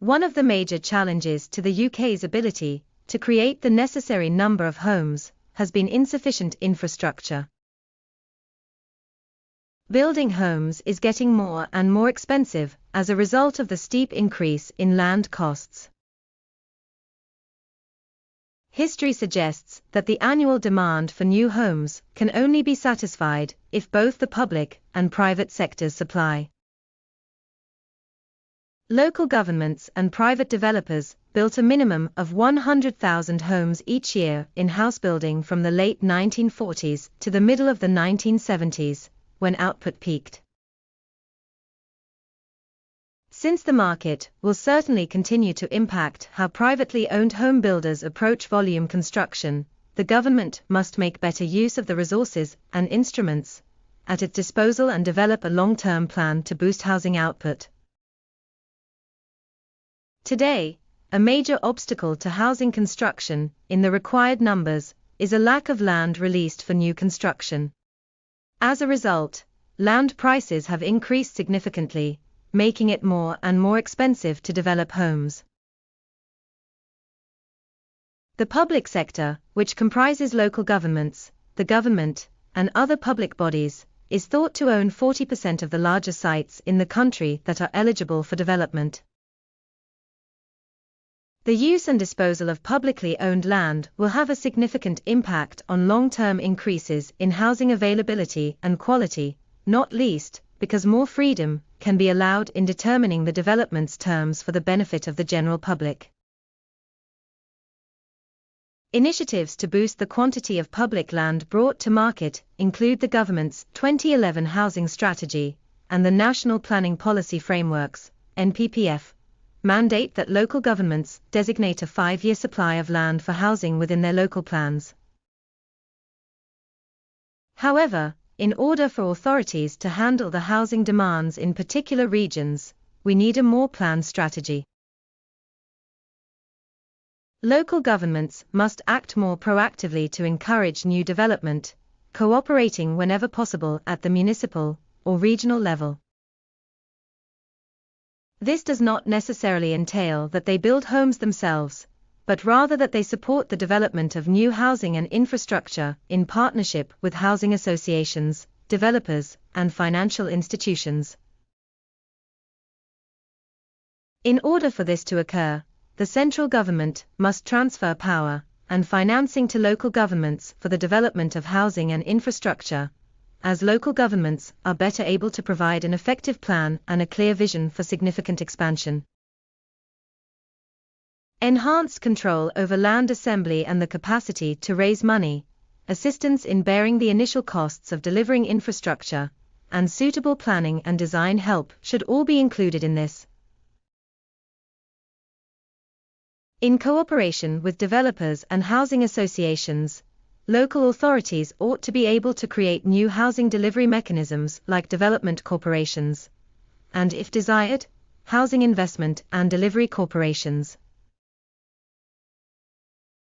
One of the major challenges to the UK's ability to create the necessary number of homes has been insufficient infrastructure. Building homes is getting more and more expensive as a result of the steep increase in land costs. History suggests that the annual demand for new homes can only be satisfied if both the public and private sectors supply. Local governments and private developers built a minimum of 100,000 homes each year in house building from the late 1940s to the middle of the 1970s, when output peaked. Since the market will certainly continue to impact how privately owned home builders approach volume construction, the government must make better use of the resources and instruments at its disposal and develop a long-term plan to boost housing output. Today, a major obstacle to housing construction in the required numbers is a lack of land released for new construction. As a result, land prices have increased significantly, making it more and more expensive to develop homes. The public sector, which comprises local governments, the government, and other public bodies, is thought to own 40% of the larger sites in the country that are eligible for development. The use and disposal of publicly owned land will have a significant impact on long-term increases in housing availability and quality, not least because more freedom can be allowed in determining the development's terms for the benefit of the general public. Initiatives to boost the quantity of public land brought to market include the government's 2011 Housing Strategy and the National Planning Policy Frameworks, NPPF, mandate that local governments designate a 5-year supply of land for housing within their local plans. However, in order for authorities to handle the housing demands in particular regions, we need a more planned strategy. Local governments must act more proactively to encourage new development, cooperating whenever possible at the municipal or regional level. This does not necessarily entail that they build homes themselves, but rather that they support the development of new housing and infrastructure in partnership with housing associations, developers, and financial institutions. In order for this to occur, the central government must transfer power and financing to local governments for the development of housing and infrastructure, as local governments are better able to provide an effective plan and a clear vision for significant expansion. Enhanced control over land assembly and the capacity to raise money, assistance in bearing the initial costs of delivering infrastructure, and suitable planning and design help should all be included in this. In cooperation with developers and housing associations, local authorities ought to be able to create new housing delivery mechanisms like development corporations, and if desired, housing investment and delivery corporations.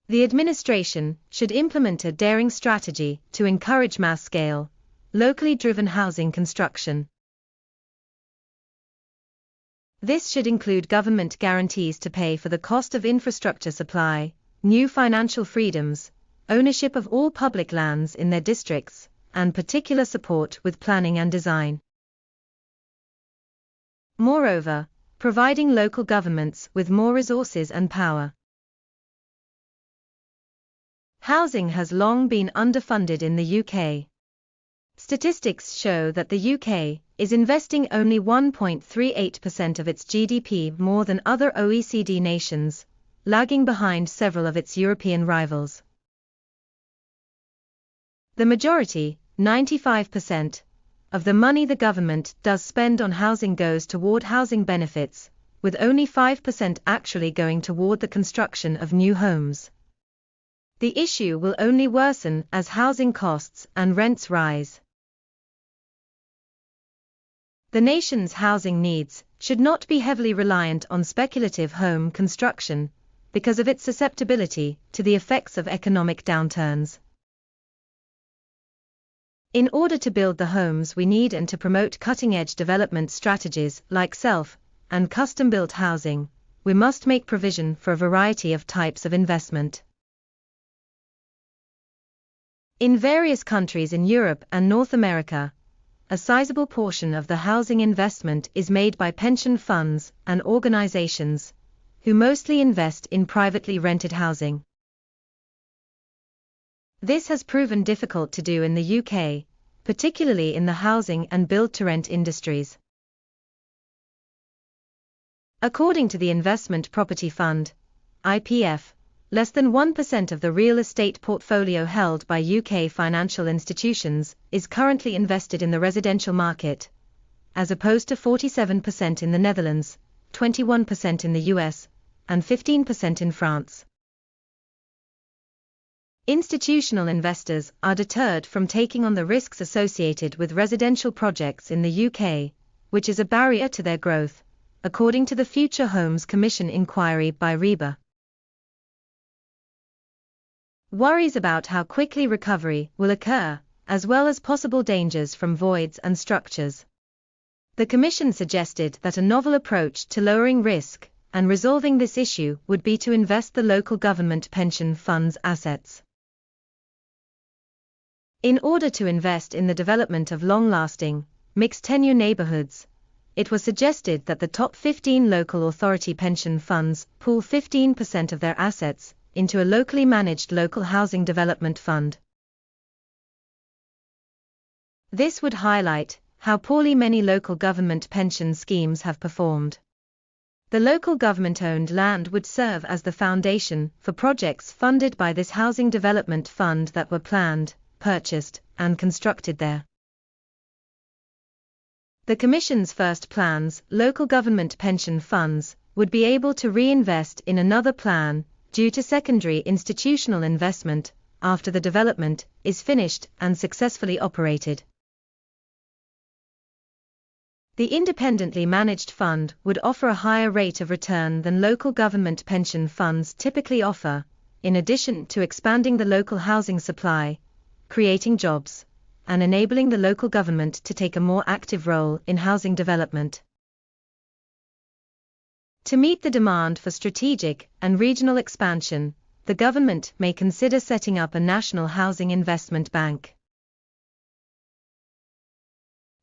The administration should implement a daring strategy to encourage mass-scale, locally driven housing construction. This should include government guarantees to pay for the cost of infrastructure supply, new financial freedoms, ownership of all public lands in their districts, and particular support with planning and design. Moreover, providing local governments with more resources and power. Housing has long been underfunded in the UK. Statistics show that the UK is investing only 1.38% of its GDP more than other OECD nations, lagging behind several of its European rivals. The majority, 95%, of the money the government does spend on housing goes toward housing benefits, with only 5% actually going toward the construction of new homes. The issue will only worsen as housing costs and rents rise. The nation's housing needs should not be heavily reliant on speculative home construction because of its susceptibility to the effects of economic downturns. In order to build the homes we need and to promote cutting-edge development strategies like self- and custom-built housing, we must make provision for a variety of types of investment. In various countries in Europe and North America, a sizable portion of the housing investment is made by pension funds and organizations, who mostly invest in privately rented housing. This has proven difficult to do in the UK, particularly in the housing and build-to-rent industries. According to the Investment Property Fund, IPF, less than 1% of the real estate portfolio held by UK financial institutions is currently invested in the residential market, as opposed to 47% in the Netherlands, 21% in the US, and 15% in France. Institutional investors are deterred from taking on the risks associated with residential projects in the UK, which is a barrier to their growth, according to the Future Homes Commission inquiry by REBA. Worries about how quickly recovery will occur, as well as possible dangers from voids and structures. The Commission suggested that a novel approach to lowering risk and resolving this issue would be to invest the local government pension funds' assets. In order to invest in the development of long-lasting, mixed-tenure neighborhoods, it was suggested that the top 15 local authority pension funds pool 15% of their assets into a locally managed local housing development fund. This would highlight how poorly many local government pension schemes have performed. The local government-owned land would serve as the foundation for projects funded by this housing development fund that were planned, purchased, and constructed there. The Commission's first plans, local government pension funds, would be able to reinvest in another plan due to secondary institutional investment after the development is finished and successfully operated. The independently managed fund would offer a higher rate of return than local government pension funds typically offer, in addition to expanding the local housing supply, creating jobs, and enabling the local government to take a more active role in housing development. To meet the demand for strategic and regional expansion, the government may consider setting up a national housing investment bank.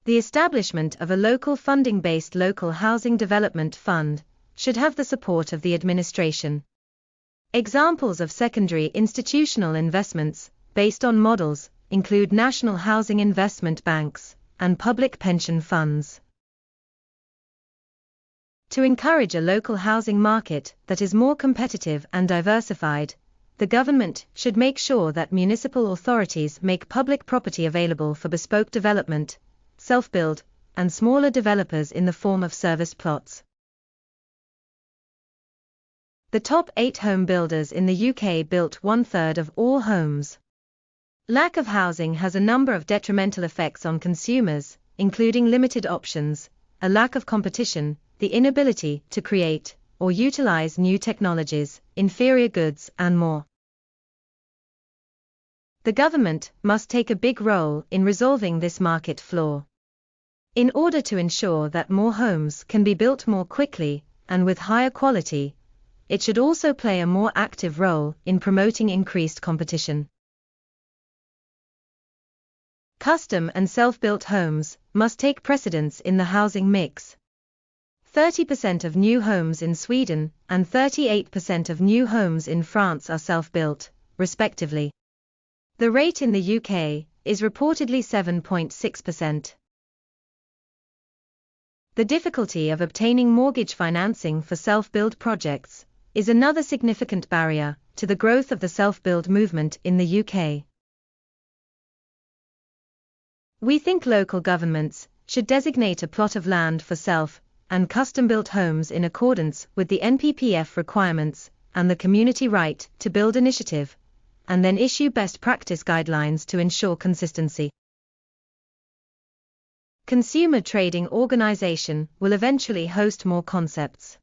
The establishment of a local funding-based local housing development fund should have the support of the administration. Examples of secondary institutional investments based on models include national housing investment banks and public pension funds. To encourage a local housing market that is more competitive and diversified, the government should make sure that municipal authorities make public property available for bespoke development, self-build, and smaller developers in the form of serviced plots. The top 8 home builders in the UK built 1/3 of all homes. Lack of housing has a number of detrimental effects on consumers, including limited options, a lack of competition, the inability to create or utilize new technologies, inferior goods, and more. The government must take a big role in resolving this market flaw. In order to ensure that more homes can be built more quickly and with higher quality, it should also play a more active role in promoting increased competition. Custom and self-built homes must take precedence in the housing mix. 30% of new homes in Sweden and 38% of new homes in France are self-built, respectively. The rate in the UK is reportedly 7.6%. The difficulty of obtaining mortgage financing for self-build projects is another significant barrier to the growth of the self-build movement in the UK. We think local governments should designate a plot of land for self- and custom-built homes in accordance with the NPPF requirements and the Community Right to Build initiative, and then issue best practice guidelines to ensure consistency. Consumer Trading Organization will eventually host more concepts.